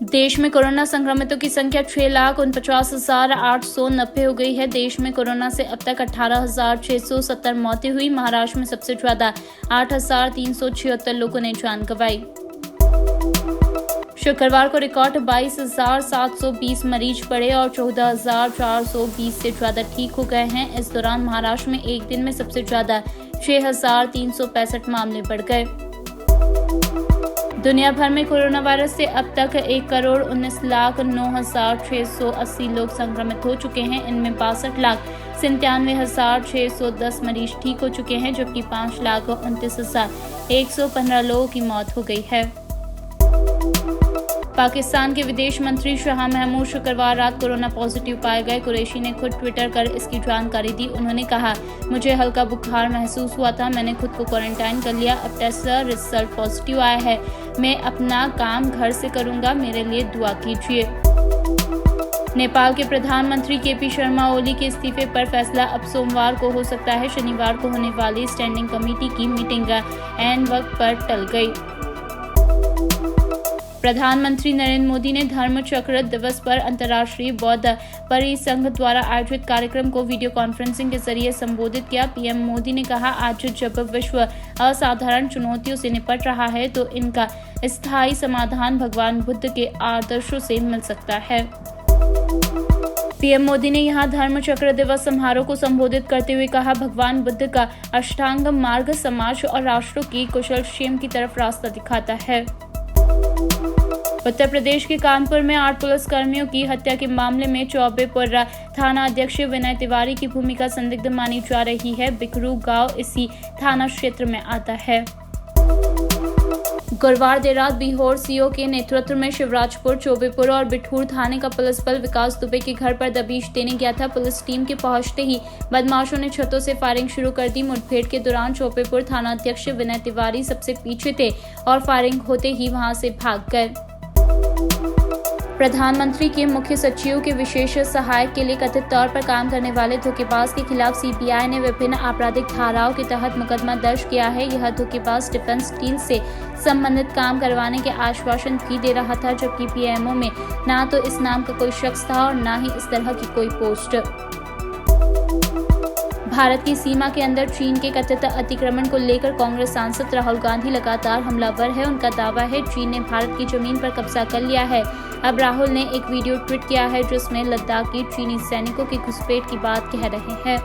देश में कोरोना संक्रमितों की संख्या 6,49,890 हो गई है। देश में कोरोना से अब तक 18,670 मौतें हुई। महाराष्ट्र में सबसे ज्यादा 8,376 लोगों ने जान गंवाई। शुक्रवार को रिकॉर्ड 22,720 मरीज बढ़े और 14,420 से ज्यादा ठीक हो गए हैं। इस दौरान महाराष्ट्र में एक दिन में सबसे ज्यादा 6,365 मामले बढ़ गए। दुनिया भर में कोरोना वायरस से अब तक 1,19,09,680 लोग संक्रमित हो चुके हैं। इनमें 62,97,610 मरीज ठीक हो चुके हैं, जबकि 5,29,115 लोगों की मौत हो गई है। पाकिस्तान के विदेश मंत्री शाह महमूद शुक्रवार रात कोरोना पॉजिटिव पाए गए। कुरैशी ने खुद ट्विटर कर इसकी जानकारी दी। उन्होंने कहा, मुझे हल्का बुखार महसूस हुआ था, मैंने खुद को क्वारंटाइन कर लिया। अब टेस्ट रिजल्ट पॉजिटिव आया है। मैं अपना काम घर से करूंगा, मेरे लिए दुआ कीजिए। नेपाल के प्रधानमंत्री केपी शर्मा ओली के इस्तीफे पर फैसला अब सोमवार को हो सकता है। शनिवार को होने वाली स्टैंडिंग कमेटी की मीटिंग ऐन वक्त पर टल गई। प्रधानमंत्री नरेंद्र मोदी ने धर्म चक्र दिवस पर अंतर्राष्ट्रीय बौद्ध परिसंघ द्वारा आयोजित कार्यक्रम को वीडियो कॉन्फ्रेंसिंग के जरिए संबोधित किया। पीएम मोदी ने कहा, आज जब विश्व असाधारण चुनौतियों से निपट रहा है तो इनका स्थायी समाधान भगवान बुद्ध के आदर्शों से मिल सकता है। पीएम मोदी ने यहां धर्म चक्र दिवस समारोह को संबोधित करते हुए कहा, भगवान बुद्ध का अष्टांग मार्ग समाज और राष्ट्रों की कुशल क्षेम की तरफ रास्ता दिखाता है। उत्तर प्रदेश के कानपुर में 8 पुलिसकर्मियों की हत्या के मामले में चौबेपुर थाना अध्यक्ष विनय तिवारी की भूमिका संदिग्ध मानी जा रही है। बिकरू गांव इसी थाना क्षेत्र में आता है। गुरुवार देर रात बिहोर सीओ के नेतृत्व में शिवराजपुर, चौबेपुर और बिठूर थाने का पुलिस बल विकास दुबे के घर पर दबिश देने गया था। पुलिस टीम के पहुंचते ही बदमाशों ने छतों से फायरिंग शुरू कर दी। मुठभेड़ के दौरान चौबेपुर थाना अध्यक्ष विनय तिवारी सबसे पीछे थे और फायरिंग होते ही वहां से भाग गए। प्रधानमंत्री के मुख्य सचिव के विशेष सहायक के लिए कथित तौर पर काम करने वाले धोखेबाज के खिलाफ सीबीआई ने विभिन्न आपराधिक धाराओं के तहत मुकदमा दर्ज किया है। यह धोखेबाज डिफेंस डील से संबंधित काम करवाने के आश्वासन भी दे रहा था, जबकि पीएमओ में ना तो इस नाम का कोई शख्स था और ना ही इस तरह की कोई पोस्ट। भारत की सीमा के अंदर चीन के कथित अतिक्रमण को लेकर कांग्रेस सांसद राहुल गांधी लगातार हमलावर है। उनका दावा है, चीन ने भारत की जमीन पर कब्जा कर लिया है। अब राहुल ने एक वीडियो ट्वीट किया है जिसमें लद्दाख की चीनी सैनिकों की घुसपैठ की बात कह रहे हैं।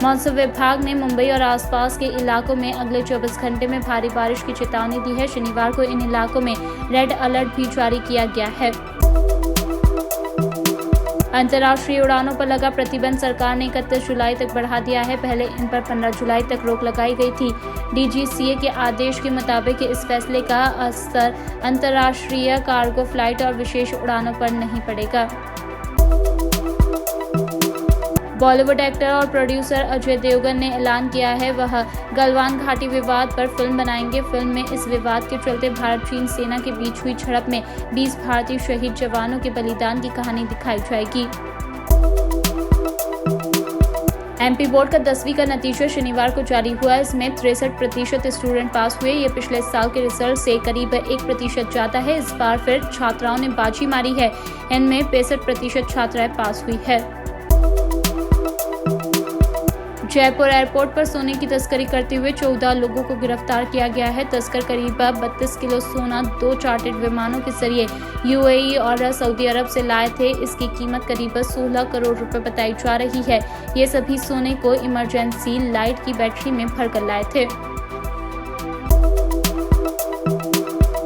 मौसम विभाग ने मुंबई और आसपास के इलाकों में अगले 24 घंटे में भारी बारिश की चेतावनी दी है। शनिवार को इन इलाकों में रेड अलर्ट भी जारी किया गया है। अंतर्राष्ट्रीय उड़ानों पर लगा प्रतिबंध सरकार ने 31 जुलाई तक बढ़ा दिया है। पहले इन पर 15 जुलाई तक रोक लगाई गई थी। डीजीसीए के आदेश के मुताबिक इस फैसले का असर अंतर्राष्ट्रीय कार्गो फ्लाइट और विशेष उड़ानों पर नहीं पड़ेगा। बॉलीवुड एक्टर और प्रोड्यूसर अजय देवगन ने ऐलान किया है वह गलवान घाटी विवाद पर फिल्म बनाएंगे। फिल्म में इस विवाद के चलते भारत चीन सेना के बीच हुई झड़प में 20 भारतीय शहीद जवानों के बलिदान की कहानी दिखाई जाएगी। एमपी बोर्ड का 10वीं का नतीजा शनिवार को जारी हुआ। इसमें 63% स्टूडेंट पास हुए। ये पिछले साल के रिजल्ट से करीब 1% ज्यादा है। इस बार फिर छात्राओं ने बाजी मारी है। इनमें 65% छात्राएं पास हुई है। जयपुर एयरपोर्ट पर सोने की तस्करी करते हुए 14 लोगों को गिरफ्तार किया गया है। तस्कर करीब 32 किलो सोना 2 चार्टर्ड विमानों के जरिए यूएई और सऊदी अरब से लाए थे। इसकी कीमत करीब 16 करोड़ रुपए बताई जा रही है। ये सभी सोने को इमरजेंसी लाइट की बैटरी में भरकर लाए थे।